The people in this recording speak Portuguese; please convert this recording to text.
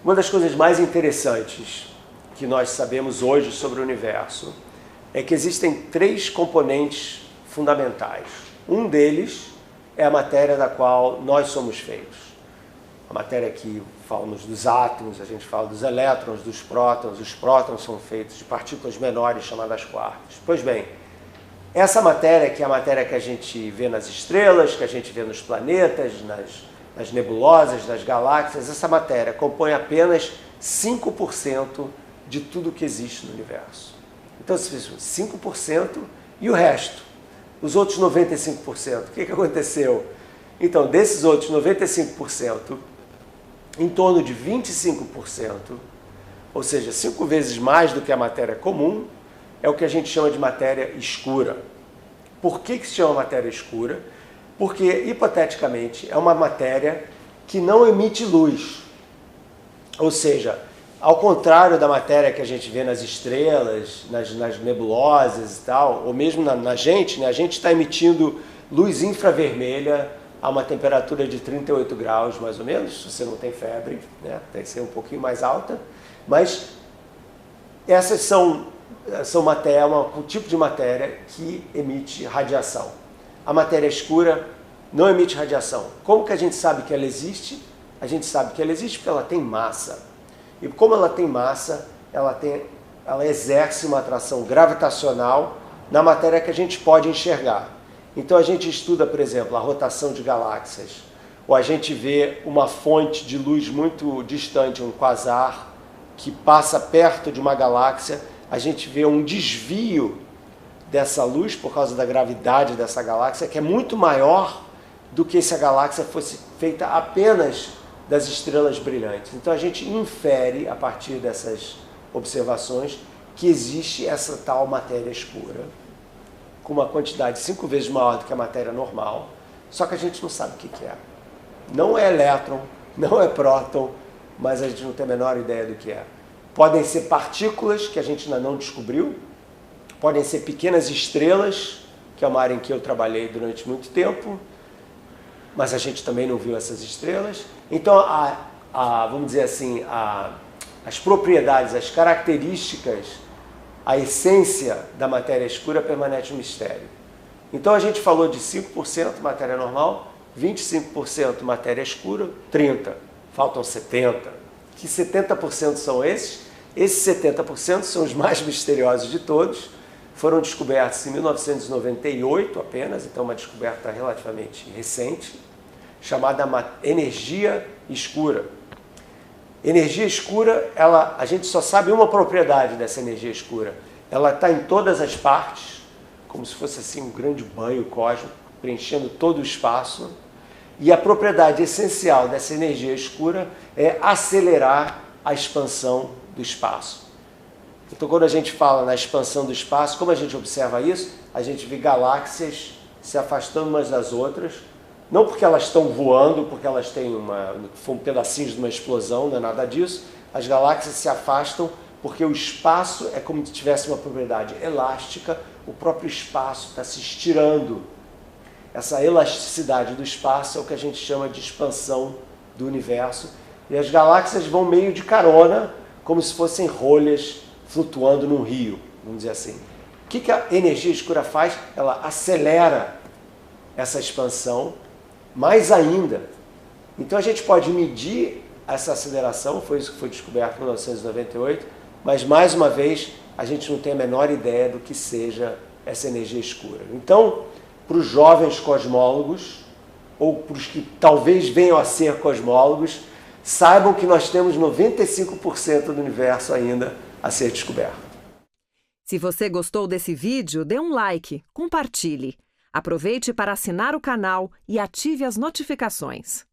Uma das coisas mais interessantes que nós sabemos hoje sobre o universo é que existem 3 componentes fundamentais. Um deles é a matéria da qual nós somos feitos. A matéria que falamos dos átomos, a gente fala dos elétrons, dos prótons. Os prótons são feitos de partículas menores chamadas quarks. Pois bem, essa matéria, que é a matéria que a gente vê nas estrelas, que a gente vê nos planetas, nas nebulosas, nas galáxias, essa matéria compõe apenas 5% de tudo que existe no universo. Então, 5% e o resto, os outros 95%. O que aconteceu? Então, desses outros 95%, em torno de 25%, ou seja, 5 vezes mais do que a matéria comum, é o que a gente chama de matéria escura. Por que se chama matéria escura? Porque, hipoteticamente, é uma matéria que não emite luz. Ou seja, ao contrário da matéria que a gente vê nas estrelas, nas nebulosas e tal, ou mesmo na gente, né? A gente está emitindo luz infravermelha a uma temperatura de 38 graus, mais ou menos, se você não tem febre, né? Tem que ser um pouquinho mais alta, mas essas são um tipo de matéria que emite radiação. A matéria escura não emite radiação. Como que a gente sabe que ela existe? A gente sabe que ela existe porque ela tem massa. E como ela tem massa, ela exerce uma atração gravitacional na matéria que a gente pode enxergar. Então a gente estuda, por exemplo, a rotação de galáxias, ou a gente vê uma fonte de luz muito distante, um quasar, que passa perto de uma galáxia, a gente vê um desvio dessa luz por causa da gravidade dessa galáxia, que é muito maior do que se a galáxia fosse feita apenas das estrelas brilhantes. Então a gente infere, a partir dessas observações, que existe essa tal matéria escura, com uma quantidade 5 vezes maior do que a matéria normal, só que a gente não sabe o que é. Não é elétron, não é próton, mas a gente não tem a menor ideia do que é. Podem ser partículas que a gente ainda não descobriu, podem ser pequenas estrelas, que é uma área em que eu trabalhei durante muito tempo, mas a gente também não viu essas estrelas. Então, vamos dizer assim, as propriedades, as características, a essência da matéria escura permanece um mistério. Então, a gente falou de 5% matéria normal, 25% matéria escura, 30%. Faltam 70%. Que 70% são esses? Esses 70% são os mais misteriosos de todos. Foram descobertos em 1998 apenas, então uma descoberta relativamente recente, chamada energia escura. Energia escura, a gente só sabe uma propriedade dessa energia escura. Ela está em todas as partes, como se fosse assim um grande banho cósmico, preenchendo todo o espaço. E a propriedade essencial dessa energia escura é acelerar a expansão do espaço. Então, quando a gente fala na expansão do espaço, como a gente observa isso? A gente vê galáxias se afastando umas das outras, não porque elas estão voando, porque elas têm pedacinhos de uma explosão, não é nada disso. As galáxias se afastam porque o espaço é como se tivesse uma propriedade elástica, o próprio espaço está se estirando. Essa elasticidade do espaço é o que a gente chama de expansão do universo. E as galáxias vão meio de carona, como se fossem rolhas flutuando num rio, vamos dizer assim. O que a energia escura faz? Ela acelera essa expansão mais ainda. Então a gente pode medir essa aceleração, foi isso que foi descoberto em 1998, mas mais uma vez a gente não tem a menor ideia do que seja essa energia escura. Então, para os jovens cosmólogos, ou para os que talvez venham a ser cosmólogos, saibam que nós temos 95% do universo ainda a ser descoberto. Se você gostou desse vídeo, dê um like, compartilhe. Aproveite para assinar o canal e ative as notificações.